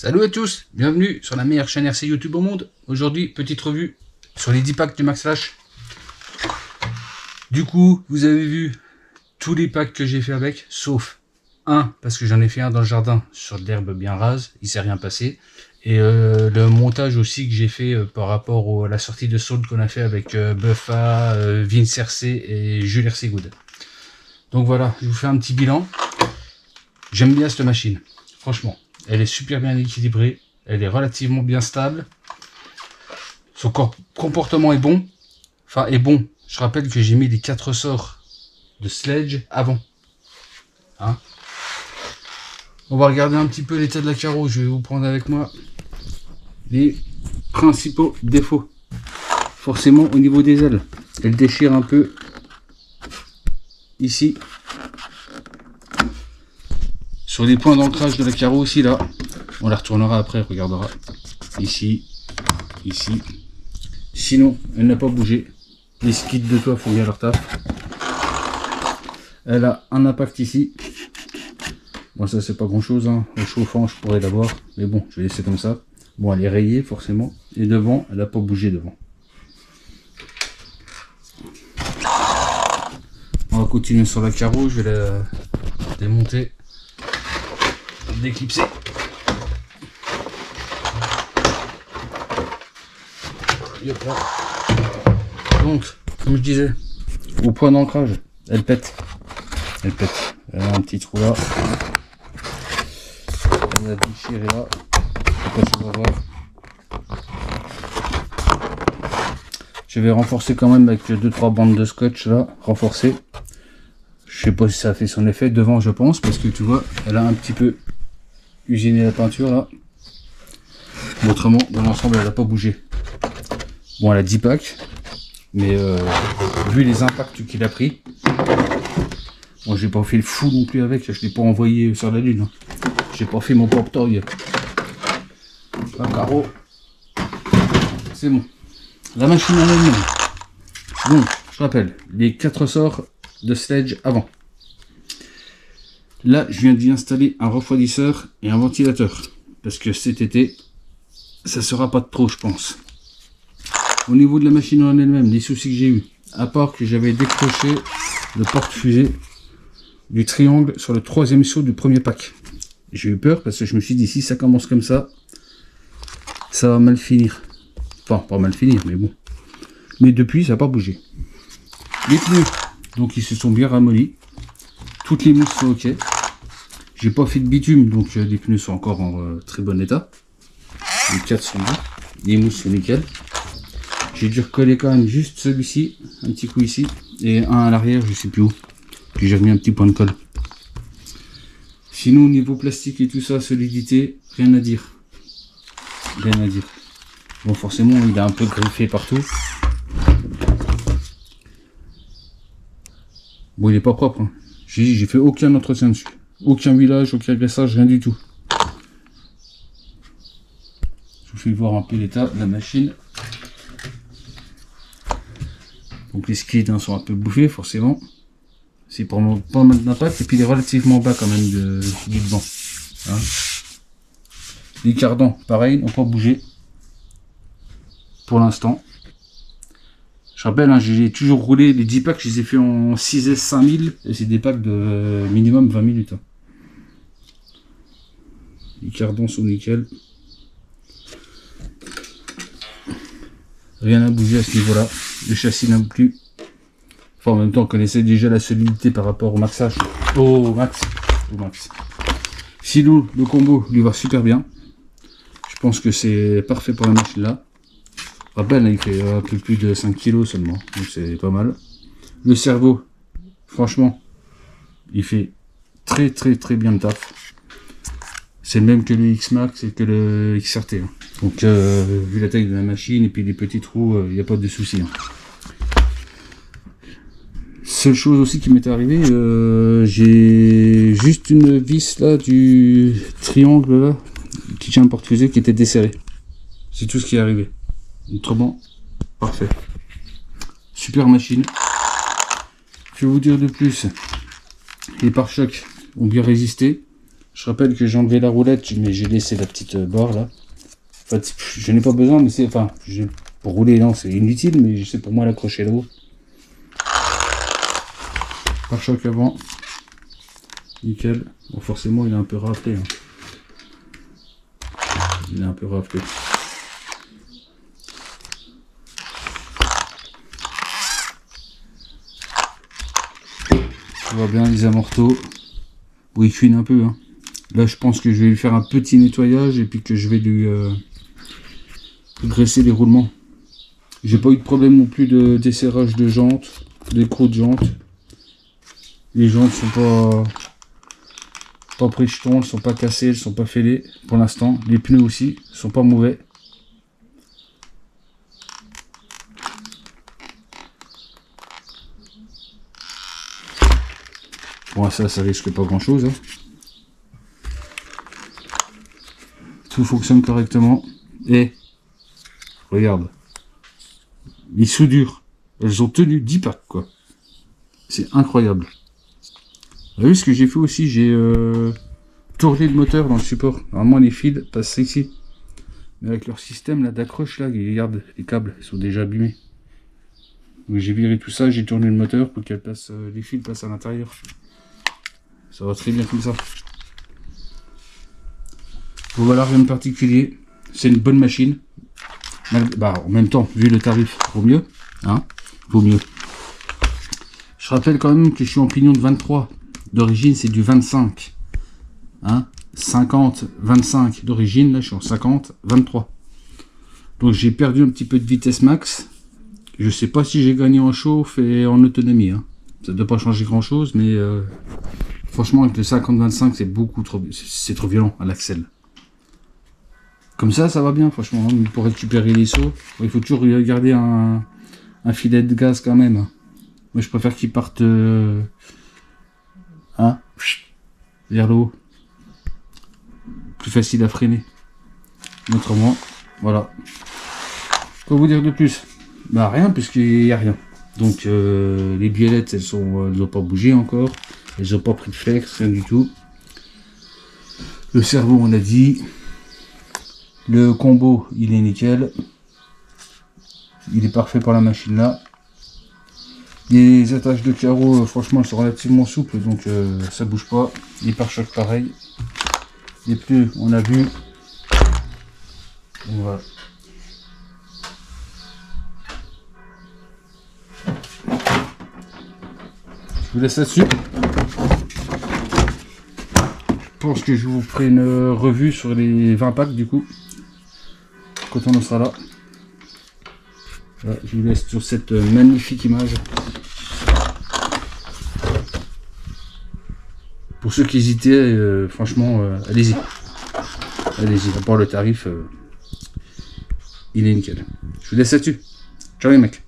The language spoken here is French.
Salut à tous, bienvenue sur la meilleure chaîne RC YouTube au monde. Aujourd'hui, petite revue sur les 10 packs du Max Flash. Du coup, vous avez vu tous les packs que j'ai fait avec, sauf un, parce que j'en ai fait un dans le jardin sur de l'herbe bien rase, il s'est rien passé. Et le montage aussi que j'ai fait par rapport à la sortie de Soul qu'on a fait avec Buffa, Vince RC et Jules RC Good. Donc voilà, je vous fais un petit bilan. J'aime bien cette machine, franchement. Elle est super bien équilibrée, elle est relativement bien stable. Son comportement est bon. Enfin, est bon. Je rappelle que j'ai mis les 4 sorts de Sledge avant. Hein, on va regarder un petit peu l'état de la carreau. Je vais vous prendre avec moi les principaux défauts. Forcément, au niveau des ailes, elle déchire un peu ici. Sur les points d'ancrage de la carreau aussi, là, on la retournera après, on regardera. Ici, ici. Sinon, elle n'a pas bougé. Les skids de toit font bien leur taf. Elle a un impact ici. Bon, ça c'est pas grand chose, hein. Au chauffant, je pourrais l'avoir. Mais bon, je vais laisser comme ça. Bon, elle est rayée forcément. Et devant, elle n'a pas bougé devant. On va continuer sur la carreau. Je vais la démonter. D'éclipser. Donc, comme je disais, au point d'ancrage, elle pète. Elle pète. Elle a un petit trou là. Elle a déchiré là. On va voir. Je vais renforcer quand même avec 2-3 bandes de scotch là, renforcer. Je sais pas si ça a fait son effet devant, je pense, parce que tu vois, elle a un petit peu usiné la peinture là. Mais autrement, dans l'ensemble, elle n'a pas bougé. Bon, elle a 10 packs, mais vu les impacts qu'il a pris, bon, j'ai pas fait le fou non plus avec, je l'ai pas envoyé sur la lune. Hein. J'ai pas fait mon pop toy. Un carreau, c'est bon. La machine en elle-même. Donc, je rappelle, les 4 sorts de Sledge avant. Là, je viens d'y installer un refroidisseur et un ventilateur. Parce que cet été, ça sera pas de trop, je pense. Au niveau de la machine en elle-même, les soucis que j'ai eu, à part que j'avais décroché le porte-fusée du triangle sur le 3e saut du premier pack. J'ai eu peur parce que je me suis dit, si ça commence comme ça va mal finir. Enfin, pas mal finir, mais bon. Mais depuis, ça n'a pas bougé. Les pneus, donc ils se sont bien ramollis. Toutes les mousses sont ok. J'ai pas fait de bitume, donc les pneus sont encore en très bon état. Les 4 sont bons. Les mousses sont nickel. J'ai dû recoller quand même juste celui-ci, un petit coup ici, et un à l'arrière, je sais plus où. Puis j'ai remis un petit point de colle. Sinon, au niveau plastique et tout ça, solidité, rien à dire. Rien à dire. Bon, forcément, il est un peu griffé partout. Bon, il est pas propre. Hein. J'ai fait aucun entretien dessus. Aucun huilage, aucun graissage, rien du tout. Je vous fais voir un peu l'état de la machine. Donc les skids hein, sont un peu bouffés, forcément. C'est pour pas mal d'impact. Et puis il est relativement bas quand même du devant. Hein. Les cardans, pareil, n'ont pas bougé. Pour l'instant. Je rappelle, hein, j'ai toujours roulé les 10 packs, je les ai fait en 6S 5000 et c'est des packs de minimum 20 minutes. Hein. Les cardans sont nickel. Rien n'a bougé à ce niveau-là. Le châssis n'a plus. Enfin, en même temps, on connaissait déjà la solidité par rapport au Max H. Au Max. Sinon, le combo lui va super bien. Je pense que c'est parfait pour la machine là. Rappel, il fait un peu plus de 5 kg seulement, donc c'est pas mal. Le cerveau, franchement, il fait très bien le taf. C'est le même que le X-Max et que le XRT. Hein. Donc, vu la taille de la machine et puis les petits trous, il n'y a pas de souci. Hein. Seule chose aussi qui m'est arrivée, j'ai juste une vis là du triangle là, qui tient un porte-fusée qui était desserré. C'est tout ce qui est arrivé. Autrement, parfait. Super machine. Je vais vous dire de plus. Les pare-chocs ont bien résisté. Je rappelle que j'ai enlevé la roulette, mais j'ai laissé la petite barre là. En fait, je n'ai pas besoin, mais c'est... Enfin, pour rouler, non, c'est inutile, mais c'est pour moi l'accrocher là-haut. Pare-choc avant. Nickel. Bon, forcément, il est un peu raflé. Hein. Il est un peu raflé. On voit bien les amortos. Bon, il cuine un peu. Hein. Là, je pense que je vais lui faire un petit nettoyage et puis que je vais lui graisser les roulements. J'ai pas eu de problème non plus de desserrage de jantes, d'écrou de jantes. Les jantes sont pas pris de jetons, elles sont pas cassées, elles sont pas fêlées pour l'instant. Les pneus aussi sont pas mauvais. Bon, ça risque pas grand chose. Hein. Tout fonctionne correctement. Et regarde, les soudures, elles ont tenu 10 packs quoi. C'est incroyable. Vous avez vu ce que j'ai fait aussi? J'ai tourné le moteur dans le support. Normalement les fils passent ici. Mais avec leur système là d'accroche là, regarde, les câbles ils sont déjà abîmés. Donc j'ai viré tout ça, j'ai tourné le moteur pour qu'elle passe, les fils passent à l'intérieur. Ça va très bien comme ça. Bon, voilà, rien de particulier. C'est une bonne machine. Bah, en même temps, vu le tarif, vaut mieux. Hein, vaut mieux. Je rappelle quand même que je suis en pignon de 23. D'origine, c'est du 25. Hein, 50, 25 d'origine. Là, je suis en 50, 23. Donc, j'ai perdu un petit peu de vitesse max. Je sais pas si j'ai gagné en chauffe et en autonomie. Hein. Ça ne doit pas changer grand chose, mais franchement, avec le 50-25, c'est beaucoup trop... C'est trop violent à l'axel. Comme ça va bien, franchement. Hein. Pour récupérer les sauts, il faut toujours garder un filet de gaz quand même. Moi, je préfère qu'il parte hein, vers le haut. Plus facile à freiner. Autrement, voilà. Quoi vous dire de plus? Bah rien, puisqu'il n'y a rien. Donc les biellettes, elles n'ont pas bougé encore. Elles n'ont pas pris de flex, rien du tout. Le cerveau, on a dit. Le combo, il est nickel. Il est parfait pour la machine là. Les attaches de carreaux, franchement, elles sont relativement souples, donc ça bouge pas. Les pare-chocs, pareil. Les pneus, on a vu. Donc, voilà. Je vous laisse là-dessus. Je pense que je vous ferai une revue sur les 20 packs du coup. Quand on en sera là. Voilà, je vous laisse sur cette magnifique image. Pour ceux qui hésitaient, franchement, allez-y. Allez-y, à part le tarif, il est nickel. Je vous laisse là-dessus. Ciao les mecs.